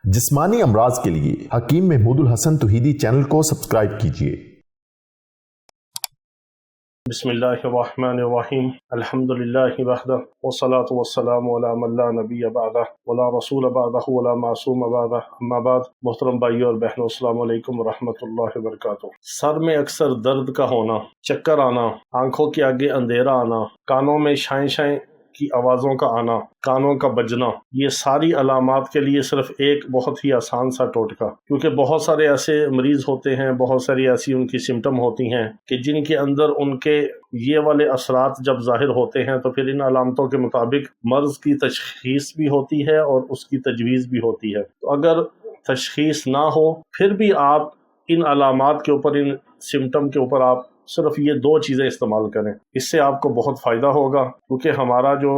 जिस्मानी अमराज के लिए हकीम महमूदुल हसन तौहीदी चैनल को सब्सक्राइब कीजिए। बिस्मिल्लाहिर्रहमानिर्रहीम अल्हम्दुलिल्लाहि वहदह वस्सलातु वस्सलामु अला मन ला नबिय्य बअदह वला रसूल बअदहु वला मासूम बअदह अम्मा बाद। मोहतरम भाइयों और बहनों, अस्सलामु अलैकुम वरहमतुल्लाहि वबरकातुहू। सर में अक्सर दर्द का होना, चक्कर आना, आंखों के आगे अंधेरा आना, कानों में शाएं शाएं की आवाज़ों का आना, कानों का बजना, ये सारी अलामात के लिए सिर्फ एक बहुत ही आसान सा टोटका, क्योंकि बहुत सारे ऐसे मरीज़ होते हैं, बहुत सारी ऐसी उनकी सिम्टम होती हैं कि जिनके अंदर उनके ये वाले असरात जब ज़ाहिर होते हैं तो फिर इन अलामतों के मुताबिक मर्ज़ की तशख़ीस भी होती है और उसकी तजवीज़ भी होती है। तो अगर तशख़ीस ना हो फिर भी आप इन अलामात के ऊपर, इन सिम्टम के ऊपर आप सिर्फ ये दो चीज़ें इस्तेमाल करें, इससे आपको बहुत फ़ायदा होगा। क्योंकि हमारा जो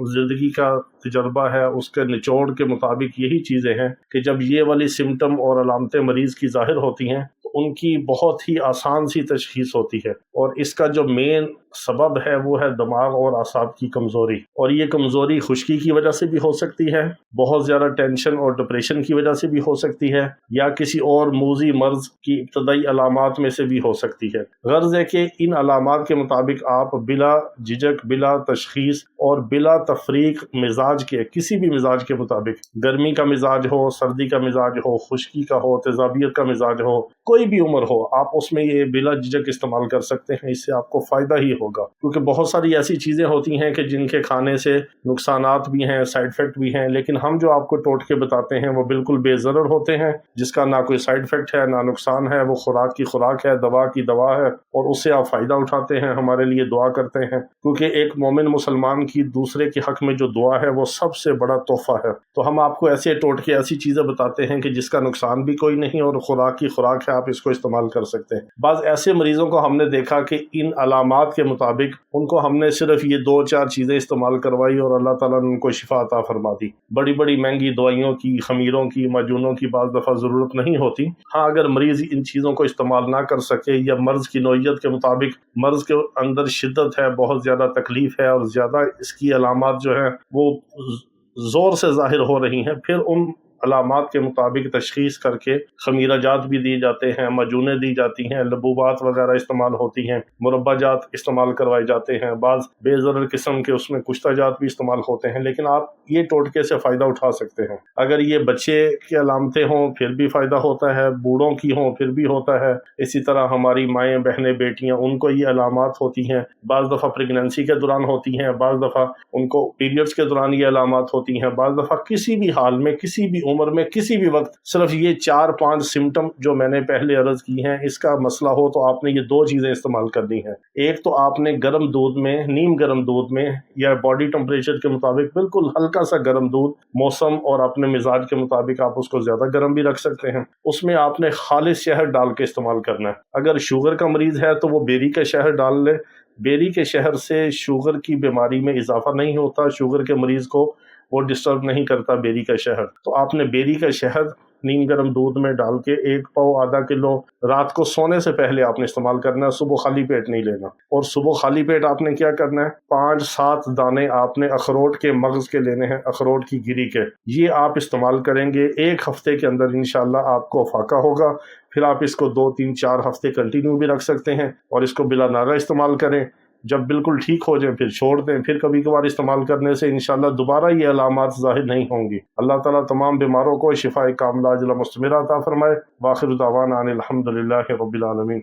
ज़िंदगी का तजर्बा है उसके निचोड़ के मुताबिक यही चीज़ें हैं कि जब ये वाली सिम्टम और अलामतें मरीज़ की ज़ाहिर होती हैं तो उनकी बहुत ही आसान सी तशख़ीस होती है, और इसका जो मेन सबब है वो है दिमाग और आसाब की कमज़ोरी। और ये कमज़ोरी खुश्की की वजह से भी हो सकती है, बहुत ज़्यादा टेंशन और डिप्रेशन की वजह से भी हो सकती है, या किसी और मूज़ी मर्ज़ की इब्तदाई अलामात में से भी हो सकती है। गर्ज़ है कि इन अलामात के मुताबिक आप बिला झिझक, बिला तशख़ीस और बिला तफरीक मिजाज के, किसी भी मिजाज के मुताबिक, गर्मी का मिजाज हो, सर्दी का मिजाज हो, खुश्की का हो, तेज़ाबियत का मिजाज हो, कोई भी उम्र हो, आप उसमें ये बिला झिझक इस्तेमाल कर सकते हैं। इससे आपको फ़ायदा ही होगा, क्योंकि बहुत सारी ऐसी चीज़ें होती हैं कि जिनके खाने से नुकसानात भी हैं, साइड इफ़ेक्ट भी हैं, लेकिन हम जो आपको टोटके बताते हैं वो बिल्कुल बेज़रर होते हैं, जिसका ना कोई साइड इफ़ेक्ट है, ना नुकसान है। वो खुराक की खुराक है, दवा की दवा है, और उससे आप फ़ायदा उठाते हैं, हमारे लिए दुआ करते हैं। क्योंकि एक मोमिन मुसलमान की दूसरे के हक़ में जो दुआ है वो सबसे बड़ा तोहफ़ा है। तो हम आपको ऐसे टोटके, ऐसी चीज़ें बताते हैं कि जिसका नुकसान भी कोई नहीं और खुराक की खुराक है, आप इसको इस्तेमाल कर सकते हैं। बाज़ ऐसे मरीज़ों को हमने देखा कि इन अलामात के मुताबिक उनको हमने सिर्फ ये 2-4 चीज़ें इस्तेमाल करवाई और अल्लाह ताला ने उनको शिफा अता फरमा दी। बड़ी बड़ी महंगी दवाइयों की, खमीरों की, माजूनों की बाज़ दफ़ा ज़रूरत नहीं होती। हाँ, अगर मरीज़ इन चीज़ों को इस्तेमाल ना कर सके या मर्ज़ की नौइयत के मुताबिक मर्ज़ के अंदर शिद्दत है, बहुत ज़्यादा तकलीफ़ है और ज़्यादा इसकी अलामात जो हैं वो ज़ोर से ज़ाहिर हो रही हैं, फिर उन अलामात के मुताबिक तशख़ीस करके खमीरा जात भी दी जाते हैं, मजूने दी जाती हैं, लबूबात वगैरह इस्तेमाल होती हैं, मुरब्बा जात इस्तेमाल करवाए जाते हैं, बाज़ बेज़रर किस्म के उसमें कुश्ता जात भी इस्तेमाल होते हैं। लेकिन आप ये टोटके से फ़ायदा उठा सकते हैं। अगर ये बच्चे की अलामतें हों फिर भी फ़ायदा होता है, बूढ़ों की हों फिर भी होता है। इसी तरह हमारी माएँ, बहनें, बेटियाँ, उनको ये अलामात होती हैं, बाज़ दफ़ा प्रेगनेंसी के दौरान होती हैं, बाज़ दफ़ा उनको पीरियड्स के दौरान ये अलामात होती हैं, बाज़ दफ़ा किसी भी हाल में, किसी भी उम्र में, किसी भी वक्त। सिर्फ ये 4-5 सिम्टम जो मैंने पहले अर्ज की हैं, इसका मसला हो तो आपने ये 2 चीज़ें इस्तेमाल करनी है। एक तो आपने गर्म दूध में, नीम गर्म दूध में या बॉडी टेम्परेचर के मुताबिक बिल्कुल हल्का सा गर्म दूध, मौसम और अपने मिजाज के मुताबिक आप उसको ज़्यादा गर्म भी रख सकते हैं, उसमें आपने खालिस शहद डाल के इस्तेमाल करना है। अगर शुगर का मरीज़ है तो वो बेरी का शहद डाल ले। बेरी के शहद से शुगर की बीमारी में इजाफा नहीं होता, शुगर के मरीज़ को वो डिस्टर्ब नहीं करता बेरी का शहद। तो आपने बेरी का शहद नीम गर्म दूध में डाल के 1 पाव, आधा किलो रात को सोने से पहले आपने इस्तेमाल करना है, सुबह खाली पेट नहीं लेना। और सुबह खाली पेट आपने क्या करना है, 5-7 दाने आपने अखरोट के मगज़ के लेने हैं, अखरोट की गिरी के। ये आप इस्तेमाल करेंगे 1 हफ्ते के अंदर इंशाल्लाह आपको फाका होगा। फिर आप इसको 2-3-4 हफ्ते कंटिन्यू भी रख सकते हैं और इसको बिला नागा इस्तेमाल करें। जब बिल्कुल ठीक हो जाए फिर छोड़ दें, फिर कभी कभार इस्तेमाल करने से इंशाल्लाह दोबारा ये अलामात ज़ाहिर नहीं होंगी। अल्लाह ताला तमाम बीमारों को शिफाए कामिला अजला मुस्तमिरा अता फरमाए। वाखिर दावाना अनिल हम्दुलिल्लाहि रब्बिल आलमीन।